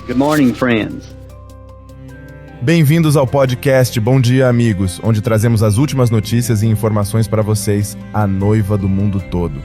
Good morning, friends. Bem-vindos ao podcast Bom Dia, Amigos, onde trazemos as últimas notícias e informações para vocês, a noiva do mundo todo.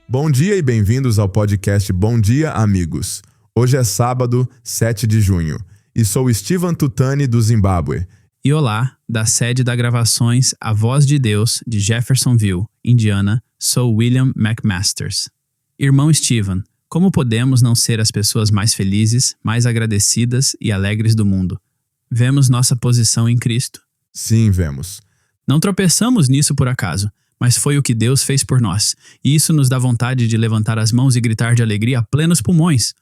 Bom dia e bem-vindos ao podcast Bom Dia, Amigos. Hoje é sábado, 7 de junho, e sou Steven Tutani, do Zimbábue. E olá, da sede da Gravações A Voz de Deus, de Jeffersonville, Indiana, sou William McMasters. Irmão Steven, como podemos não ser as pessoas mais felizes, mais agradecidas e alegres do mundo? Vemos nossa posição em Cristo? Sim, vemos. Não tropeçamos nisso por acaso, mas foi o que Deus fez por nós, e isso nos dá vontade de levantar as mãos e gritar de alegria a plenos pulmões.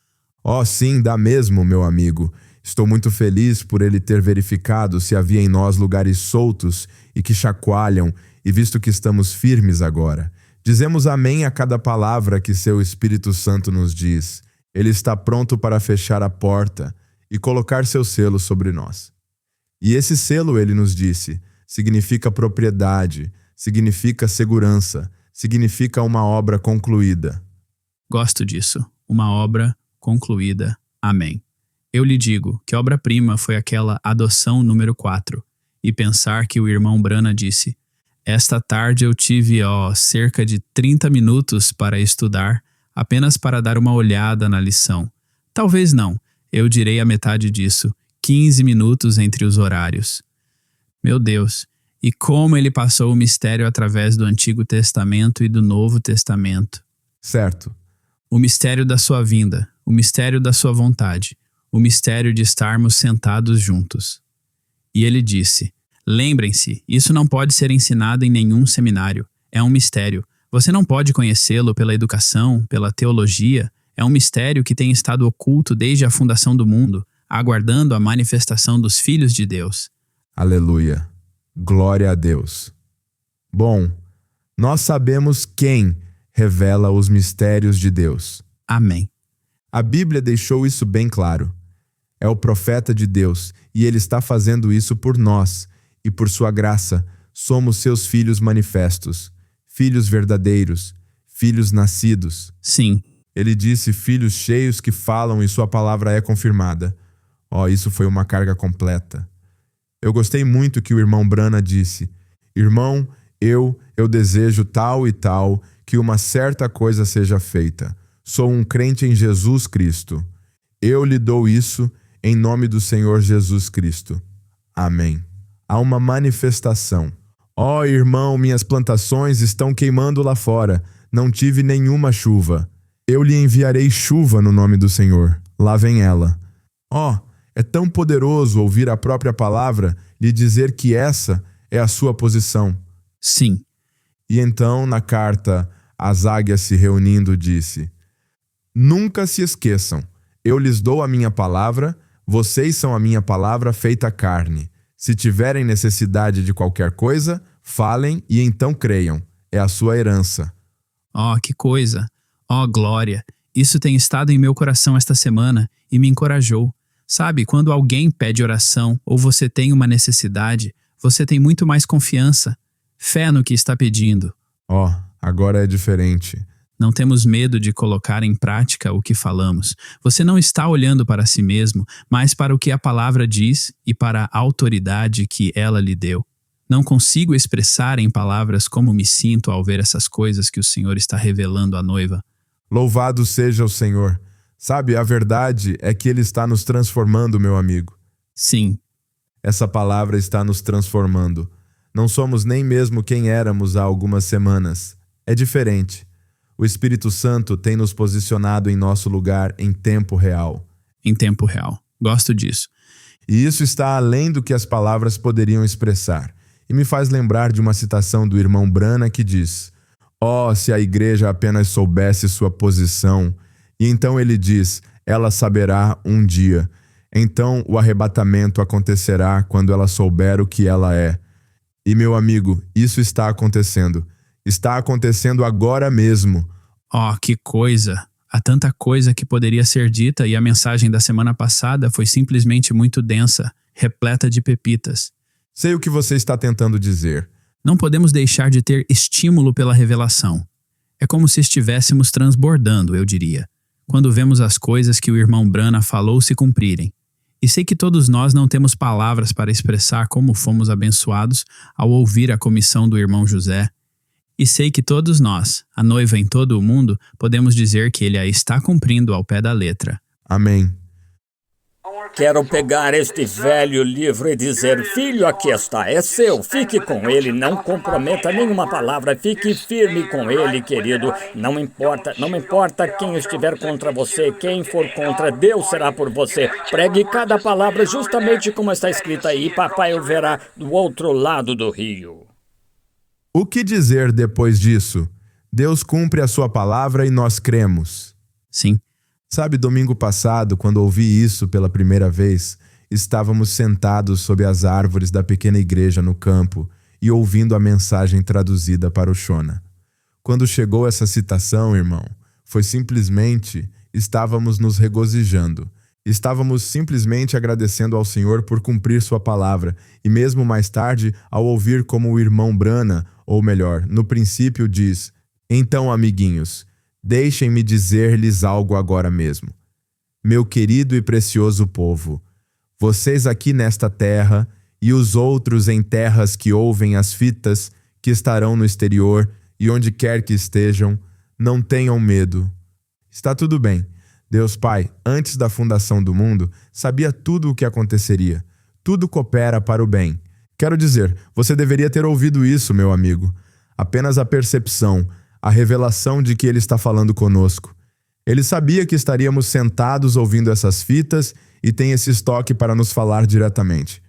Oh, sim, dá mesmo, meu amigo. Estou muito feliz por ele ter verificado se havia em nós lugares soltos e que chacoalham, e visto que estamos firmes agora. Dizemos amém a cada palavra que seu Espírito Santo nos diz. Ele está pronto para fechar a porta e colocar seu selo sobre nós. E esse selo, ele nos disse, significa propriedade, significa segurança, significa uma obra concluída. Gosto disso, uma obra concluída. Amém. Eu lhe digo que obra-prima foi aquela adoção número 4, e pensar que o irmão Brana disse: esta tarde eu tive, cerca de 30 minutos para estudar, apenas para dar uma olhada na lição. Talvez não, eu direi a metade disso, 15 minutos entre os horários. Meu Deus, e como ele passou o mistério através do Antigo Testamento e do Novo Testamento. Certo. O mistério da sua vinda, o mistério da sua vontade, o mistério de estarmos sentados juntos. E ele disse: lembrem-se, isso não pode ser ensinado em nenhum seminário. É um mistério. Você não pode conhecê-lo pela educação, pela teologia. É um mistério que tem estado oculto desde a fundação do mundo, aguardando a manifestação dos filhos de Deus. Aleluia. Glória a Deus. Bom, nós sabemos quem revela os mistérios de Deus. Amém. A Bíblia deixou isso bem claro. É o profeta de Deus, e ele está fazendo isso por nós, e por sua graça, somos seus filhos manifestos, filhos verdadeiros, filhos nascidos. Sim. Ele disse filhos cheios que falam e sua palavra é confirmada. Isso foi uma carga completa. Eu gostei muito que o irmão Brana disse: irmão, eu desejo tal e tal, que uma certa coisa seja feita. Sou um crente em Jesus Cristo. Eu lhe dou isso em nome do Senhor Jesus Cristo. Amém. Há uma manifestação. Irmão, minhas plantações estão queimando lá fora. Não tive nenhuma chuva. Eu lhe enviarei chuva no nome do Senhor. Lá vem ela. É tão poderoso ouvir a própria palavra lhe dizer que essa é a sua posição. Sim. E então, na carta, as águias se reunindo, disse: nunca se esqueçam, eu lhes dou a minha palavra, vocês são a minha palavra feita carne. Se tiverem necessidade de qualquer coisa, falem e então creiam. É a sua herança. Que coisa! Glória! Isso tem estado em meu coração esta semana e me encorajou. Sabe, quando alguém pede oração ou você tem uma necessidade, você tem muito mais confiança, fé no que está pedindo. Agora é diferente. Não temos medo de colocar em prática o que falamos. Você não está olhando para si mesmo, mas para o que a palavra diz e para a autoridade que ela lhe deu. Não consigo expressar em palavras como me sinto ao ver essas coisas que o Senhor está revelando à noiva. Louvado seja o Senhor. Sabe, a verdade é que Ele está nos transformando, meu amigo. Sim. Essa palavra está nos transformando. Não somos nem mesmo quem éramos há algumas semanas. É diferente. O Espírito Santo tem nos posicionado em nosso lugar em tempo real. Em tempo real. Gosto disso. E isso está além do que as palavras poderiam expressar. E me faz lembrar de uma citação do irmão Brana que diz: se a igreja apenas soubesse sua posição. E então ele diz: ela saberá um dia. Então o arrebatamento acontecerá quando ela souber o que ela é. E meu amigo, isso está acontecendo. Está acontecendo agora mesmo. Que coisa! Há tanta coisa que poderia ser dita e a mensagem da semana passada foi simplesmente muito densa, repleta de pepitas. Sei o que você está tentando dizer. Não podemos deixar de ter estímulo pela revelação. É como se estivéssemos transbordando, eu diria. quando vemos as coisas que o irmão Brana falou se cumprirem. E sei que todos nós não temos palavras para expressar como fomos abençoados ao ouvir a comissão do irmão José. E sei que todos nós, a noiva em todo o mundo, podemos dizer que ele a está cumprindo ao pé da letra. Amém. Quero pegar este velho livro e dizer: filho, aqui está, é seu, fique com ele, não comprometa nenhuma palavra, fique firme com ele, querido. Não importa quem estiver contra você, quem for contra, Deus será por você. Pregue cada palavra justamente como está escrita aí, papai o verá do outro lado do rio. O que dizer depois disso? Deus cumpre a sua palavra e nós cremos. Sim. Sabe, domingo passado, quando ouvi isso pela primeira vez, estávamos sentados sob as árvores da pequena igreja no campo e ouvindo a mensagem traduzida para o Shona. Quando chegou essa citação, irmão, foi simplesmente estávamos nos regozijando. Estávamos simplesmente agradecendo ao Senhor por cumprir sua palavra, e mesmo mais tarde, ao ouvir como o irmão Brana, ou melhor, no princípio diz: então, amiguinhos, deixem-me dizer-lhes algo agora mesmo. Meu querido e precioso povo, vocês aqui nesta terra e os outros em terras que ouvem as fitas, que estarão no exterior e onde quer que estejam, não tenham medo. Está tudo bem. Deus Pai, antes da fundação do mundo, sabia tudo o que aconteceria. Tudo coopera para o bem. Quero dizer, você deveria ter ouvido isso, meu amigo. Apenas a percepção, a revelação de que Ele está falando conosco. Ele sabia que estaríamos sentados ouvindo essas fitas e tem esse estoque para nos falar diretamente.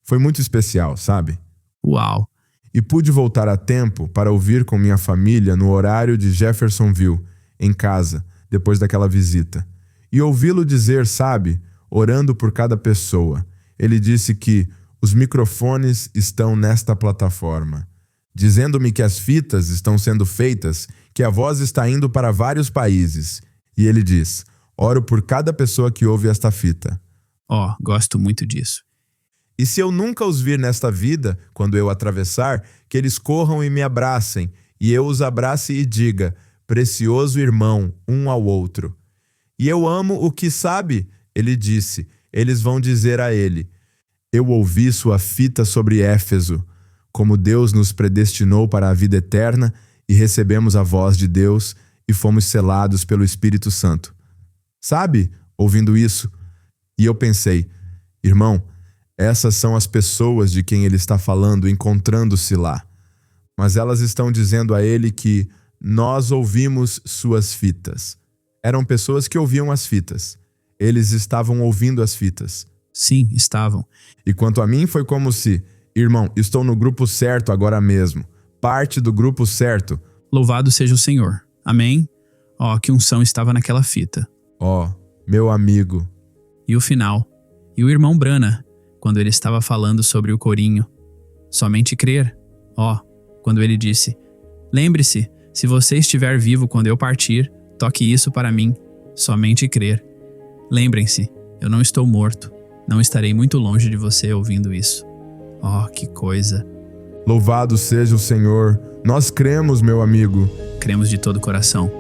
Foi muito especial, sabe? Uau! E pude voltar a tempo para ouvir com minha família no horário de Jeffersonville, em casa, depois daquela visita. E ouvi-lo dizer, sabe, orando por cada pessoa. Ele disse que os microfones estão nesta plataforma, dizendo-me que as fitas estão sendo feitas, que a voz está indo para vários países. E ele diz: oro por cada pessoa que ouve esta fita. Gosto muito disso. E se eu nunca os vir nesta vida, quando eu atravessar, que eles corram e me abracem, e eu os abrace e diga: precioso irmão, um ao outro. E eu amo o que sabe, ele disse. Eles vão dizer a ele: eu ouvi sua fita sobre Éfeso, como Deus nos predestinou para a vida eterna, e recebemos a voz de Deus e fomos selados pelo Espírito Santo. Sabe, ouvindo isso, e eu pensei: irmão, essas são as pessoas de quem ele está falando, encontrando-se lá. Mas elas estão dizendo a ele que nós ouvimos suas fitas. Eram pessoas que ouviam as fitas. Eles estavam ouvindo as fitas. Sim, estavam. E quanto a mim, foi como se: irmão, estou no grupo certo agora mesmo. Parte do grupo certo. Louvado seja o Senhor. Amém? Que unção estava naquela fita. Meu amigo. E o final. E o irmão Brana, quando ele estava falando sobre o corinho. Somente crer. Quando ele disse: lembre-se, se você estiver vivo quando eu partir, toque isso para mim. Somente crer. Lembrem-se, eu não estou morto. Não estarei muito longe de você ouvindo isso. Que coisa. Louvado seja o Senhor. Nós cremos, meu amigo. Cremos de todo o coração.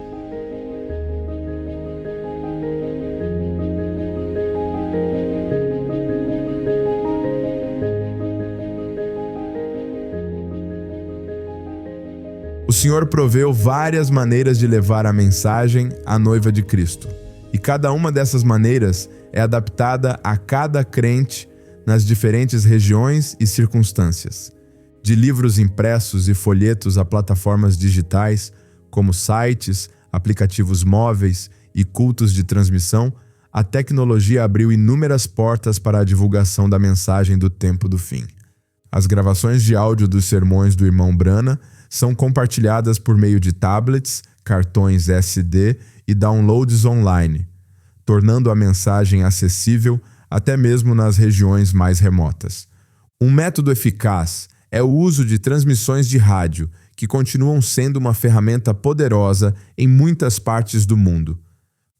O Senhor proveu várias maneiras de levar a mensagem à noiva de Cristo. E cada uma dessas maneiras é adaptada a cada crente nas diferentes regiões e circunstâncias. De livros impressos e folhetos a plataformas digitais, como sites, aplicativos móveis e cultos de transmissão, a tecnologia abriu inúmeras portas para a divulgação da mensagem do tempo do fim. As gravações de áudio dos sermões do irmão Brana são compartilhadas por meio de tablets, cartões SD e downloads online, tornando a mensagem acessível até mesmo nas regiões mais remotas. Um método eficaz é o uso de transmissões de rádio, que continuam sendo uma ferramenta poderosa em muitas partes do mundo.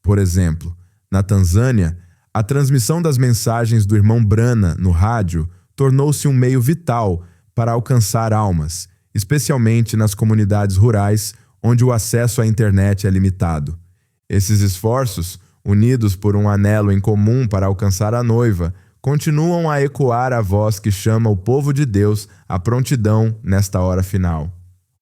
Por exemplo, na Tanzânia, a transmissão das mensagens do irmão Brana no rádio tornou-se um meio vital para alcançar almas, especialmente nas comunidades rurais onde o acesso à internet é limitado. Esses esforços, unidos por um anelo em comum para alcançar a noiva, continuam a ecoar a voz que chama o povo de Deus à prontidão nesta hora final.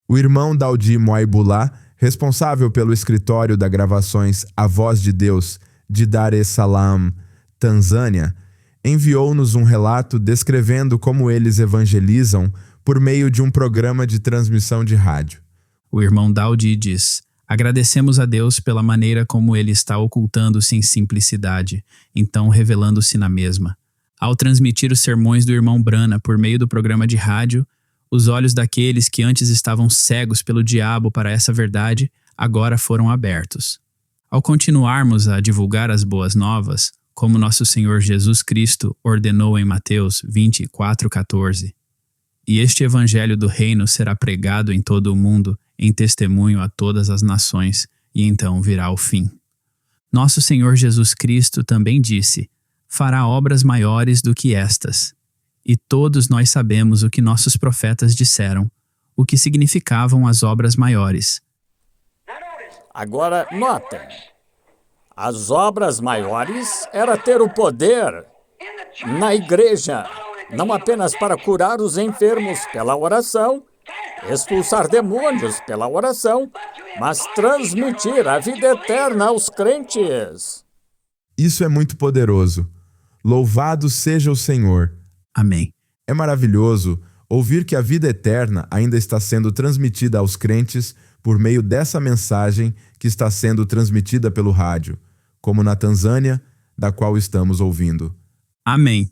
O irmão Daudi Moaibullah, responsável pelo escritório da gravações A Voz de Deus de Dar es Salaam, Tanzânia, enviou-nos um relato descrevendo como eles evangelizam por meio de um programa de transmissão de rádio. O irmão Daudi diz: agradecemos a Deus pela maneira como ele está ocultando-se em simplicidade, então revelando-se na mesma. Ao transmitir os sermões do irmão Brana por meio do programa de rádio, os olhos daqueles que antes estavam cegos pelo diabo para essa verdade, agora foram abertos. Ao continuarmos a divulgar as boas novas, como nosso Senhor Jesus Cristo ordenou em Mateus 24:14, e este evangelho do reino será pregado em todo o mundo, em testemunho a todas as nações, e então virá o fim. Nosso Senhor Jesus Cristo também disse: fará obras maiores do que estas. E todos nós sabemos o que nossos profetas disseram, o que significavam as obras maiores. Agora, notem, as obras maiores era ter o poder na igreja, não apenas para curar os enfermos pela oração, expulsar demônios pela oração, mas transmitir a vida eterna aos crentes. Isso é muito poderoso. Louvado seja o Senhor. Amém. É maravilhoso ouvir que a vida eterna ainda está sendo transmitida aos crentes por meio dessa mensagem que está sendo transmitida pelo rádio, como na Tanzânia, da qual estamos ouvindo. Amém.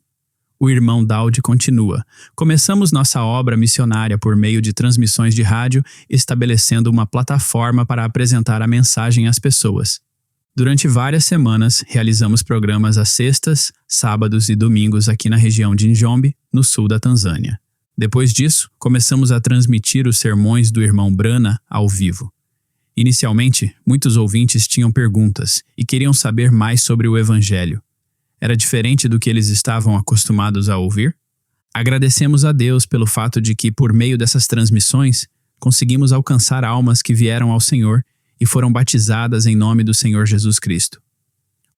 O irmão Daudi continua: começamos nossa obra missionária por meio de transmissões de rádio, estabelecendo uma plataforma para apresentar a mensagem às pessoas. Durante várias semanas, realizamos programas às sextas, sábados e domingos aqui na região de Njombe, no sul da Tanzânia. Depois disso, começamos a transmitir os sermões do irmão Brana ao vivo. Inicialmente, muitos ouvintes tinham perguntas e queriam saber mais sobre o Evangelho. Era diferente do que eles estavam acostumados a ouvir? Agradecemos a Deus pelo fato de que, por meio dessas transmissões, conseguimos alcançar almas que vieram ao Senhor e foram batizadas em nome do Senhor Jesus Cristo.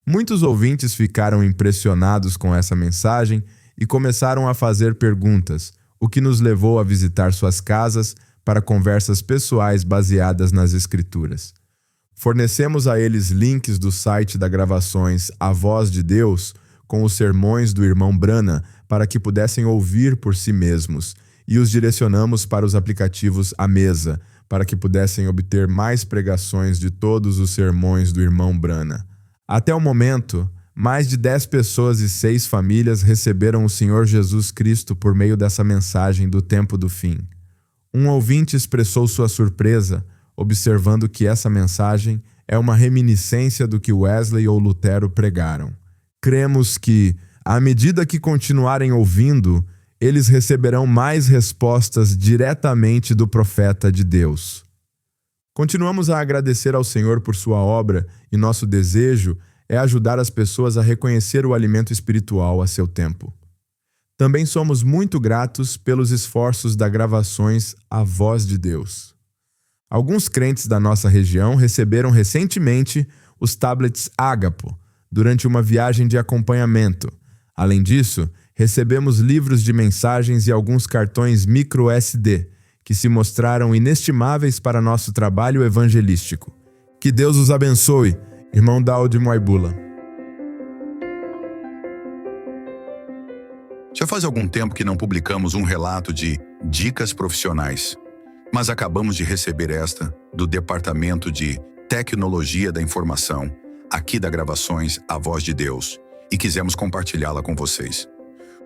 Muitos ouvintes ficaram impressionados com essa mensagem e começaram a fazer perguntas, o que nos levou a visitar suas casas para conversas pessoais baseadas nas Escrituras. Fornecemos a eles links do site da gravações A Voz de Deus com os sermões do irmão Brana para que pudessem ouvir por si mesmos e os direcionamos para os aplicativos à mesa, para que pudessem obter mais pregações de todos os sermões do irmão Brana. Até o momento, mais de 10 pessoas e 6 famílias receberam o Senhor Jesus Cristo por meio dessa mensagem do tempo do fim. Um ouvinte expressou sua surpresa, observando que essa mensagem é uma reminiscência do que Wesley ou Lutero pregaram. Cremos que, à medida que continuarem ouvindo, eles receberão mais respostas diretamente do profeta de Deus. Continuamos a agradecer ao Senhor por sua obra e nosso desejo é ajudar as pessoas a reconhecer o alimento espiritual a seu tempo. Também somos muito gratos pelos esforços da gravações A Voz de Deus. Alguns crentes da nossa região receberam recentemente os tablets Ágapo durante uma viagem de acompanhamento. Além disso, recebemos livros de mensagens e alguns cartões micro SD, que se mostraram inestimáveis para nosso trabalho evangelístico. Que Deus os abençoe, irmão Daudi Moaibullah. Já faz algum tempo que não publicamos um relato de dicas profissionais, mas acabamos de receber esta do Departamento de Tecnologia da Informação, aqui da Gravações A Voz de Deus, e quisemos compartilhá-la com vocês.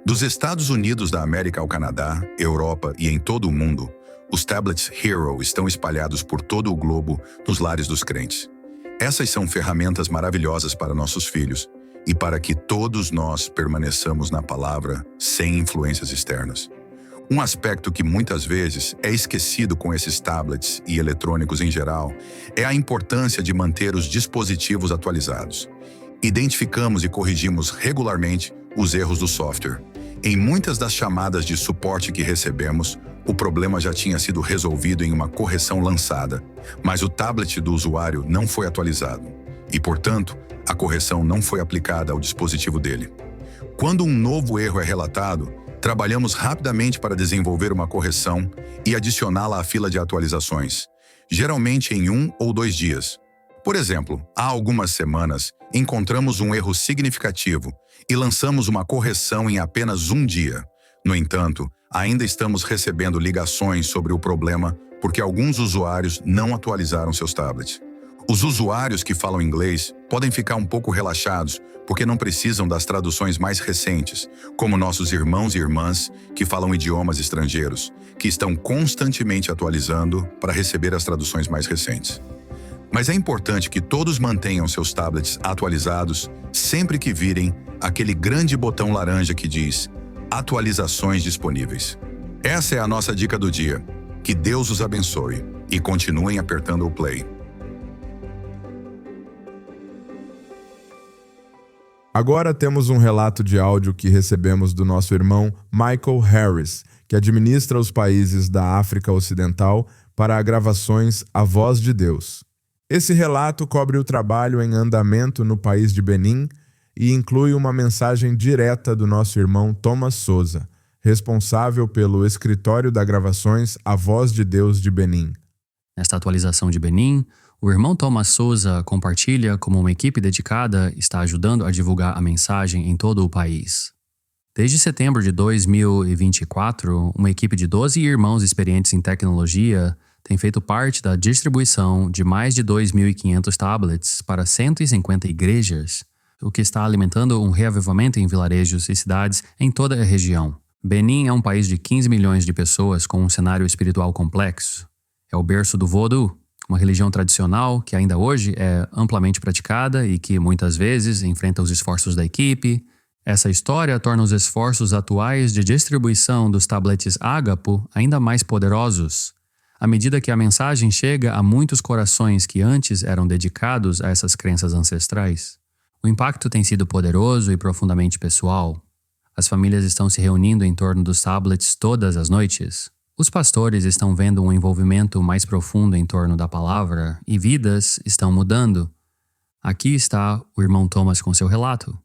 Dos Estados Unidos da América ao Canadá, Europa e em todo o mundo, os tablets Hero estão espalhados por todo o globo nos lares dos crentes. Essas são ferramentas maravilhosas para nossos filhos e para que todos nós permaneçamos na palavra sem influências externas. Um aspecto que muitas vezes é esquecido com esses tablets e eletrônicos em geral é a importância de manter os dispositivos atualizados. Identificamos e corrigimos regularmente os erros do software. Em muitas das chamadas de suporte que recebemos, o problema já tinha sido resolvido em uma correção lançada, mas o tablet do usuário não foi atualizado. e, portanto, a correção não foi aplicada ao dispositivo dele. Quando um novo erro é relatado, trabalhamos rapidamente para desenvolver uma correção e adicioná-la à fila de atualizações, geralmente em 1 ou 2 dias. Por exemplo, há algumas semanas, encontramos um erro significativo e lançamos uma correção em apenas 1 dia. No entanto, ainda estamos recebendo ligações sobre o problema porque alguns usuários não atualizaram seus tablets. Os usuários que falam inglês podem ficar um pouco relaxados porque não precisam das traduções mais recentes, como nossos irmãos e irmãs que falam idiomas estrangeiros, que estão constantemente atualizando para receber as traduções mais recentes. Mas é importante que todos mantenham seus tablets atualizados sempre que virem aquele grande botão laranja que diz Atualizações disponíveis. Essa é a nossa dica do dia. Que Deus os abençoe e continuem apertando o play. Agora temos um relato de áudio que recebemos do nosso irmão Michael Harris, que administra os países da África Ocidental para gravações A Voz de Deus. Esse relato cobre o trabalho em andamento no país de Benin e inclui uma mensagem direta do nosso irmão Thomas Souza, responsável pelo escritório da gravações A Voz de Deus de Benin. Nesta atualização de Benin, o irmão Thomas Souza compartilha como uma equipe dedicada está ajudando a divulgar a mensagem em todo o país. Desde setembro de 2024, uma equipe de 12 irmãos experientes em tecnologia tem feito parte da distribuição de mais de 2.500 tablets para 150 igrejas, o que está alimentando um reavivamento em vilarejos e cidades em toda a região. Benin é um país de 15 milhões de pessoas com um cenário espiritual complexo. É o berço do Vodou, uma religião tradicional que ainda hoje é amplamente praticada e que muitas vezes enfrenta os esforços da equipe. Essa história torna os esforços atuais de distribuição dos tablets Ágapo ainda mais poderosos, à medida que a mensagem chega a muitos corações que antes eram dedicados a essas crenças ancestrais. O impacto tem sido poderoso e profundamente pessoal. As famílias estão se reunindo em torno dos tablets todas as noites. Os pastores estão vendo um envolvimento mais profundo em torno da palavra e vidas estão mudando. Aqui está o irmão Thomas com seu relato.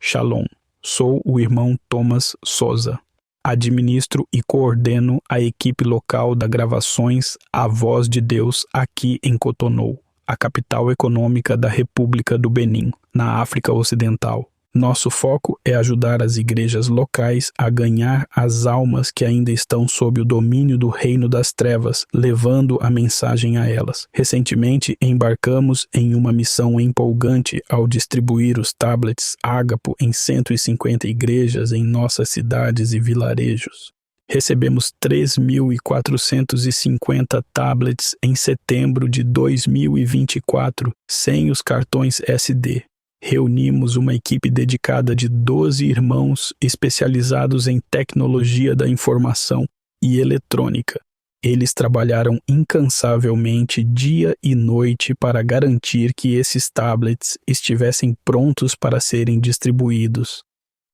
Shalom, sou o irmão Thomas Souza. Administro e coordeno a equipe local da gravações A Voz de Deus aqui em Cotonou, a capital econômica da República do Benin, na África Ocidental. Nosso foco é ajudar as igrejas locais a ganhar as almas que ainda estão sob o domínio do reino das trevas, levando a mensagem a elas. Recentemente, embarcamos em uma missão empolgante ao distribuir os tablets Ágapo em 150 igrejas em nossas cidades e vilarejos. Recebemos 3.450 tablets em setembro de 2024, sem os cartões SD. Reunimos uma equipe dedicada de 12 irmãos especializados em tecnologia da informação e eletrônica. Eles trabalharam incansavelmente dia e noite para garantir que esses tablets estivessem prontos para serem distribuídos.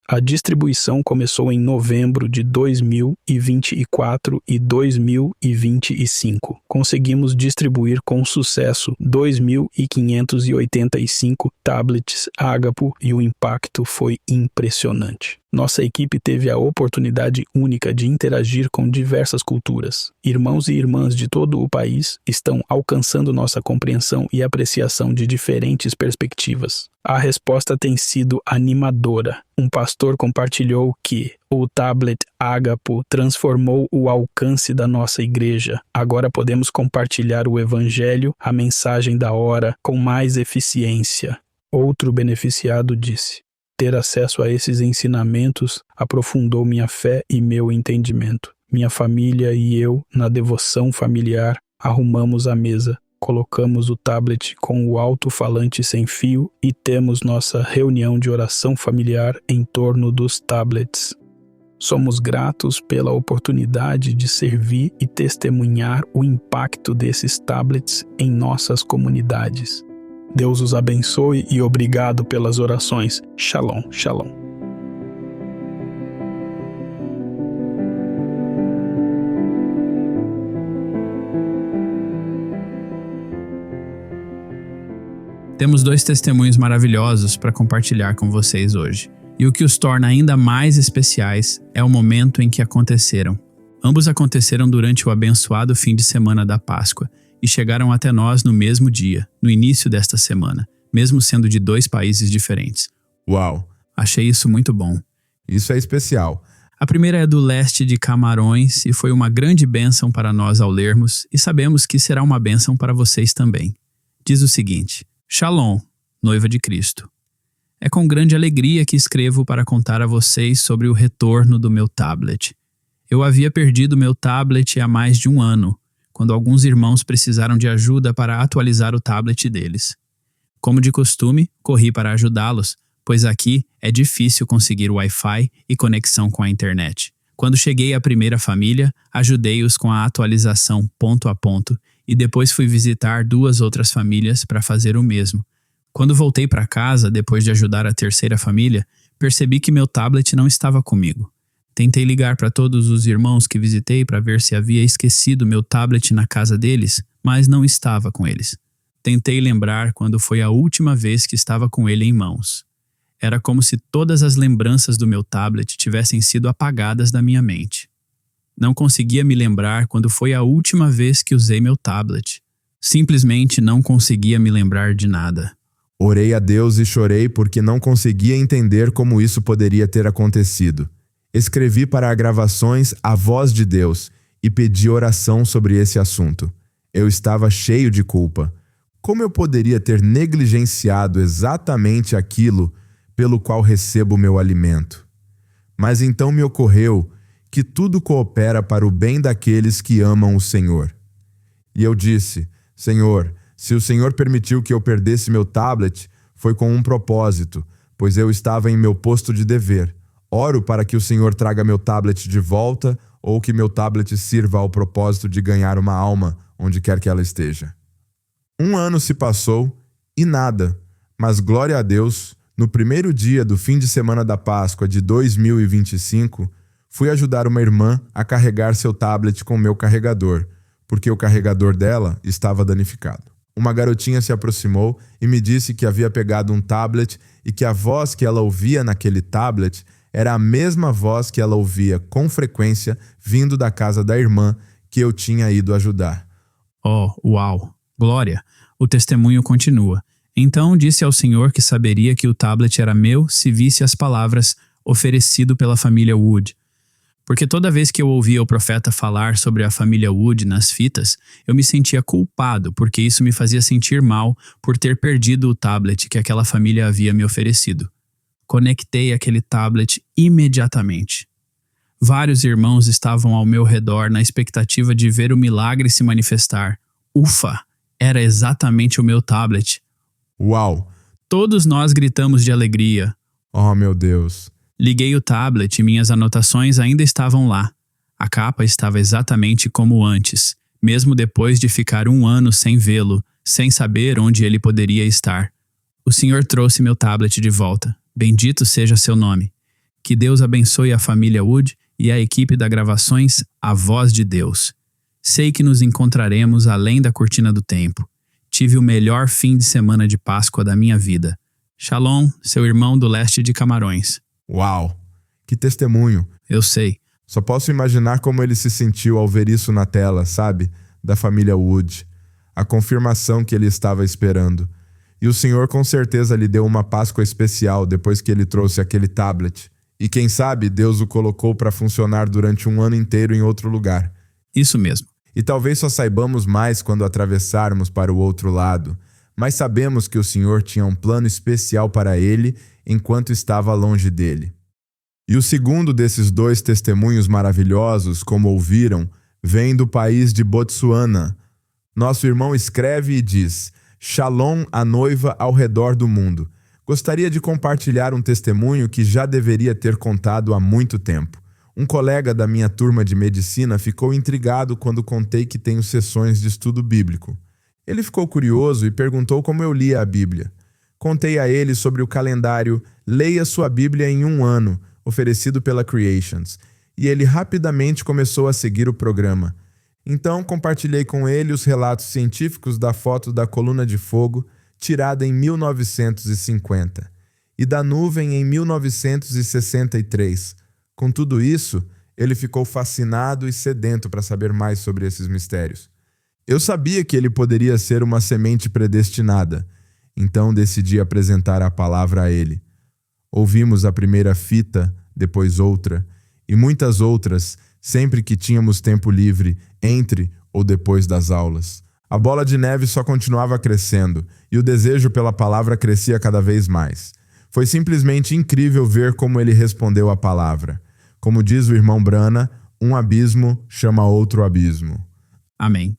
A distribuição começou em novembro de 2024 e 2025. Conseguimos distribuir com sucesso 2.585 tablets Ágapo e o impacto foi impressionante. Nossa equipe teve a oportunidade única de interagir com diversas culturas. Irmãos e irmãs de todo o país estão alcançando nossa compreensão e apreciação de diferentes perspectivas. A resposta tem sido animadora. Um pastor compartilhou que o tablet Ágapo transformou o alcance da nossa igreja. Agora podemos compartilhar o evangelho, a mensagem da hora, com mais eficiência. Outro beneficiado disse: ter acesso a esses ensinamentos aprofundou minha fé e meu entendimento. Minha família e eu, na devoção familiar, arrumamos a mesa, colocamos o tablet com o alto-falante sem fio e temos nossa reunião de oração familiar em torno dos tablets. Somos gratos pela oportunidade de servir e testemunhar o impacto desses tablets em nossas comunidades. Deus os abençoe e obrigado pelas orações. Shalom, shalom. Temos 2 testemunhos maravilhosos para compartilhar com vocês hoje. E o que os torna ainda mais especiais é o momento em que aconteceram. Ambos aconteceram durante o abençoado fim de semana da Páscoa e chegaram até nós no mesmo dia, no início desta semana, mesmo sendo de 2 países diferentes. Uau! Achei isso muito bom. Isso é especial. A primeira é do leste de Camarões e foi uma grande bênção para nós ao lermos e sabemos que será uma bênção para vocês também. Diz o seguinte: Shalom, noiva de Cristo. É com grande alegria que escrevo para contar a vocês sobre o retorno do meu tablet. Eu havia perdido meu tablet há mais de um ano, quando alguns irmãos precisaram de ajuda para atualizar o tablet deles. Como de costume, corri para ajudá-los, pois aqui é difícil conseguir Wi-Fi e conexão com a internet. Quando cheguei à primeira família, ajudei-os com a atualização ponto a ponto e depois fui visitar 2 outras famílias para fazer o mesmo. Quando voltei para casa, depois de ajudar a terceira família, percebi que meu tablet não estava comigo. Tentei ligar para todos os irmãos que visitei para ver se havia esquecido meu tablet na casa deles, mas não estava com eles. Tentei lembrar quando foi a última vez que estava com ele em mãos. Era como se todas as lembranças do meu tablet tivessem sido apagadas da minha mente. Não conseguia me lembrar quando foi a última vez que usei meu tablet. Simplesmente não conseguia me lembrar de nada. Orei a Deus e chorei porque não conseguia entender como isso poderia ter acontecido. Escrevi para a Gravações a voz de Deus e pedi oração sobre esse assunto. Eu estava cheio de culpa. Como eu poderia ter negligenciado exatamente aquilo pelo qual recebo meu alimento? Mas então me ocorreu que tudo coopera para o bem daqueles que amam o Senhor. E eu disse: Senhor, se o Senhor permitiu que eu perdesse meu tablet, foi com um propósito, pois eu estava em meu posto de dever. Oro para que o Senhor traga meu tablet de volta ou que meu tablet sirva ao propósito de ganhar uma alma onde quer que ela esteja. 1 ano se passou e nada, mas glória a Deus, no primeiro dia do fim de semana da Páscoa de 2025, fui ajudar uma irmã a carregar seu tablet com meu carregador, porque o carregador dela estava danificado. Uma garotinha se aproximou e me disse que havia pegado um tablet e que a voz que ela ouvia naquele tablet era a mesma voz que ela ouvia com frequência vindo da casa da irmã que eu tinha ido ajudar. Oh, uau! Glória! O testemunho continua. Então disse ao Senhor que saberia que o tablet era meu se visse as palavras oferecido pela família Wood. Porque toda vez que eu ouvia o profeta falar sobre a família Wood nas fitas, eu me sentia culpado, porque isso me fazia sentir mal por ter perdido o tablet que aquela família havia me oferecido. Conectei aquele tablet imediatamente. Vários irmãos estavam ao meu redor na expectativa de ver o milagre se manifestar. Ufa! Era exatamente o meu tablet. Uau! Todos nós gritamos de alegria. Oh, meu Deus! Liguei o tablet e minhas anotações ainda estavam lá. A capa estava exatamente como antes, mesmo depois de ficar 1 ano sem vê-lo, sem saber onde ele poderia estar. O Senhor trouxe meu tablet de volta. Bendito seja seu nome. Que Deus abençoe a família Wood e a equipe da Gravações A Voz de Deus. Sei que nos encontraremos além da cortina do tempo. Tive o melhor fim de semana de Páscoa da minha vida. Shalom, seu irmão do leste de Camarões. Uau! Que testemunho! Eu sei. Só posso imaginar como ele se sentiu ao ver isso na tela, sabe? Da família Wood. A confirmação que ele estava esperando. E o Senhor com certeza lhe deu uma Páscoa especial depois que ele trouxe aquele tablet. E quem sabe Deus o colocou para funcionar durante 1 ano inteiro em outro lugar. Isso mesmo. E talvez só saibamos mais quando atravessarmos para o outro lado. Mas sabemos que o Senhor tinha um plano especial para ele enquanto estava longe dele. E o segundo desses 2 testemunhos maravilhosos, como ouviram, vem do país de Botsuana. Nosso irmão escreve e diz: Shalom à noiva ao redor do mundo. Gostaria de compartilhar um testemunho que já deveria ter contado há muito tempo. Um colega da minha turma de medicina ficou intrigado quando contei que tenho sessões de estudo bíblico. Ele ficou curioso e perguntou como eu lia a Bíblia. Contei a ele sobre o calendário Leia Sua Bíblia em 1 ano, oferecido pela Creations, e ele rapidamente começou a seguir o programa. Então compartilhei com ele os relatos científicos da foto da coluna de fogo, tirada em 1950, e da nuvem em 1963. Com tudo isso, ele ficou fascinado e sedento para saber mais sobre esses mistérios. Eu sabia que ele poderia ser uma semente predestinada, então decidi apresentar a palavra a ele. Ouvimos a primeira fita, depois outra, e muitas outras, sempre que tínhamos tempo livre, entre ou depois das aulas. A bola de neve só continuava crescendo, e o desejo pela palavra crescia cada vez mais. Foi simplesmente incrível ver como ele respondeu à palavra. Como diz o irmão Brana, um abismo chama outro abismo. Amém.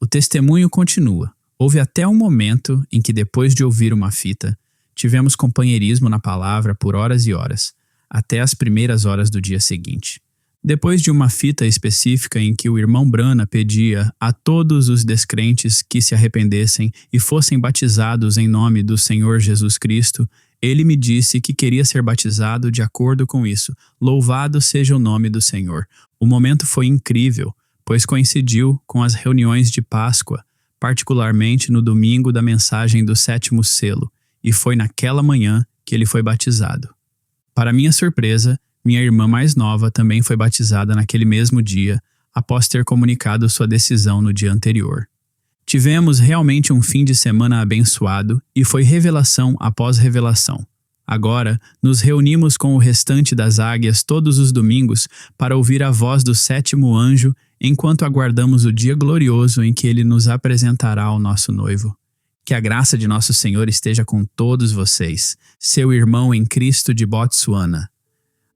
O testemunho continua. Houve até um momento em que, depois de ouvir uma fita, tivemos companheirismo na palavra por horas e horas, até as primeiras horas do dia seguinte. Depois de uma fita específica em que o irmão Brana pedia a todos os descrentes que se arrependessem e fossem batizados em nome do Senhor Jesus Cristo, ele me disse que queria ser batizado de acordo com isso. Louvado seja o nome do Senhor. O momento foi incrível, pois coincidiu com as reuniões de Páscoa, particularmente no domingo da mensagem do 7º selo, e foi naquela manhã que ele foi batizado. Para minha surpresa, minha irmã mais nova também foi batizada naquele mesmo dia, após ter comunicado sua decisão no dia anterior. Tivemos realmente um fim de semana abençoado e foi revelação após revelação. Agora, nos reunimos com o restante das águias todos os domingos para ouvir a voz do 7º anjo enquanto aguardamos o dia glorioso em que ele nos apresentará ao nosso noivo. Que a graça de nosso Senhor esteja com todos vocês, seu irmão em Cristo de Botsuana.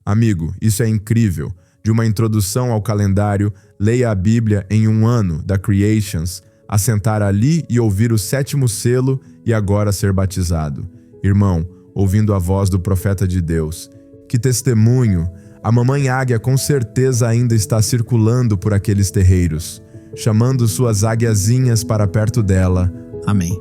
Amigo, isso é incrível. De uma introdução ao calendário, leia a Bíblia em um ano da Creations, a sentar ali e ouvir o 7º selo e agora ser batizado. Irmão, ouvindo a voz do profeta de Deus. Que testemunho! A mamãe águia com certeza ainda está circulando por aqueles terreiros, chamando suas águiazinhas para perto dela. Amém.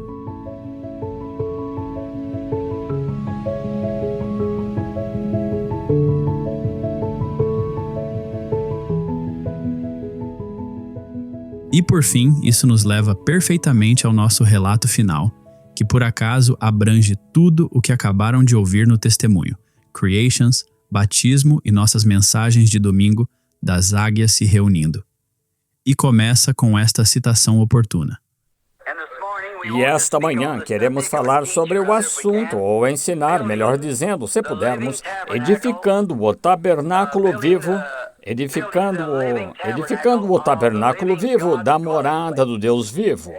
E por fim, isso nos leva perfeitamente ao nosso relato final, que por acaso abrange tudo o que acabaram de ouvir no testemunho: Creations, batismo e nossas mensagens de domingo das águias se reunindo. E começa com esta citação oportuna. E esta manhã queremos falar sobre o assunto, ou ensinar, melhor dizendo, se pudermos, edificando o tabernáculo vivo, edificando o tabernáculo vivo da morada do Deus vivo,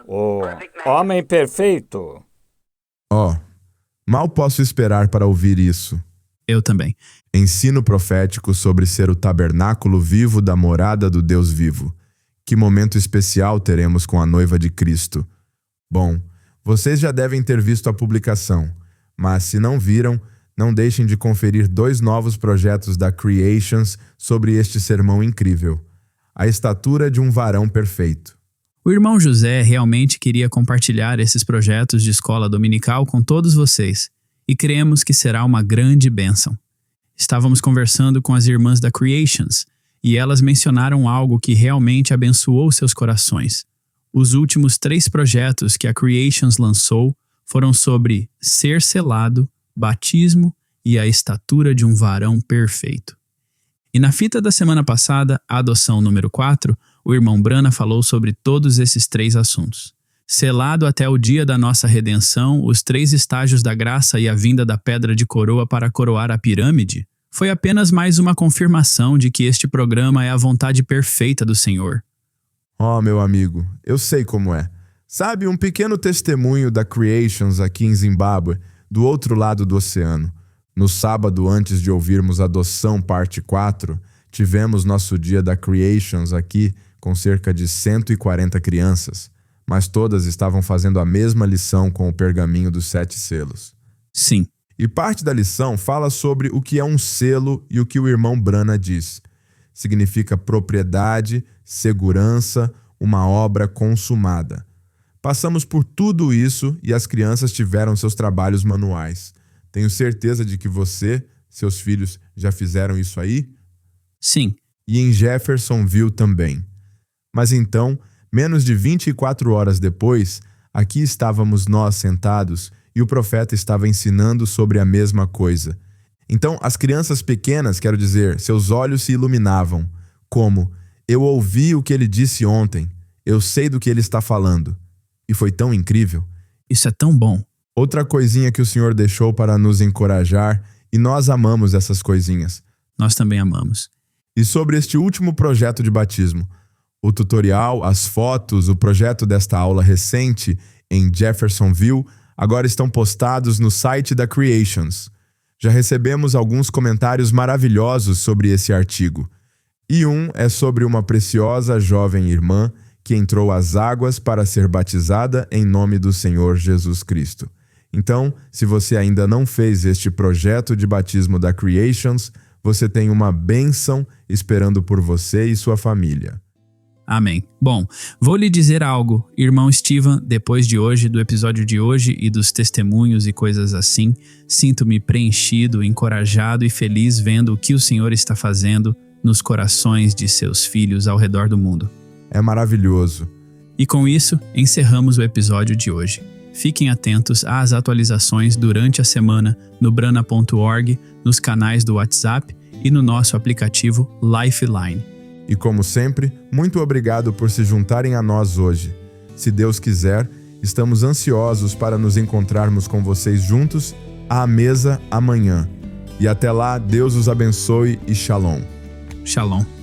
o homem perfeito. Mal posso esperar para ouvir isso. Eu também. Ensino profético sobre ser o tabernáculo vivo da morada do Deus vivo. Que momento especial teremos com a noiva de Cristo. Bom, vocês já devem ter visto a publicação, mas se não viram, não deixem de conferir 2 novos projetos da Creations sobre este sermão incrível: a estatura de um varão perfeito. O irmão José realmente queria compartilhar esses projetos de escola dominical com todos vocês, e cremos que será uma grande bênção. Estávamos conversando com as irmãs da Creations, e elas mencionaram algo que realmente abençoou seus corações. Os últimos 3 projetos que a Creations lançou foram sobre ser selado, batismo e a estatura de um varão perfeito. E na fita da semana passada, a adoção número 4, o irmão Brana falou sobre todos esses 3 assuntos. Selado até o dia da nossa redenção, os 3 estágios da graça e a vinda da pedra de coroa para coroar a pirâmide, foi apenas mais uma confirmação de que este programa é a vontade perfeita do Senhor. Meu amigo, eu sei como é. Sabe, um pequeno testemunho da Creations aqui em Zimbábue, do outro lado do oceano. No sábado, antes de ouvirmos Adoção Parte 4, tivemos nosso dia da Creations aqui com cerca de 140 crianças, mas todas estavam fazendo a mesma lição com o pergaminho dos 7 selos. Sim. E parte da lição fala sobre o que é um selo e o que o irmão Brana diz. Significa propriedade, segurança, uma obra consumada. Passamos por tudo isso e as crianças tiveram seus trabalhos manuais. Tenho certeza de que você, seus filhos, já fizeram isso aí? Sim. E em Jeffersonville também. Mas então, menos de 24 horas depois, Aqui estávamos nós sentados e o profeta estava ensinando sobre a mesma coisa. Então, as crianças pequenas, quero dizer, seus olhos se iluminavam. Como: eu ouvi o que ele disse ontem, eu sei do que ele está falando. E foi tão incrível. Isso é tão bom. Outra coisinha que o Senhor deixou para nos encorajar, e nós amamos essas coisinhas. Nós também amamos. E sobre este último projeto de batismo, o tutorial, as fotos, o projeto desta aula recente em Jeffersonville agora estão postados no site da Creations. Já recebemos alguns comentários maravilhosos sobre esse artigo. E um é sobre uma preciosa jovem irmã que entrou às águas para ser batizada em nome do Senhor Jesus Cristo. Então, se você ainda não fez este projeto de batismo da Creations, você tem uma bênção esperando por você e sua família. Amém. Bom, vou lhe dizer algo, irmão Steven, depois de hoje, do episódio de hoje e dos testemunhos e coisas assim, sinto-me preenchido, encorajado e feliz vendo o que o Senhor está fazendo nos corações de seus filhos ao redor do mundo. É maravilhoso. E com isso, encerramos o episódio de hoje. Fiquem atentos às atualizações durante a semana no brana.org, nos canais do WhatsApp e no nosso aplicativo Lifeline. E como sempre, muito obrigado por se juntarem a nós hoje. Se Deus quiser, estamos ansiosos para nos encontrarmos com vocês juntos à mesa amanhã. E até lá, Deus os abençoe e shalom. Shalom.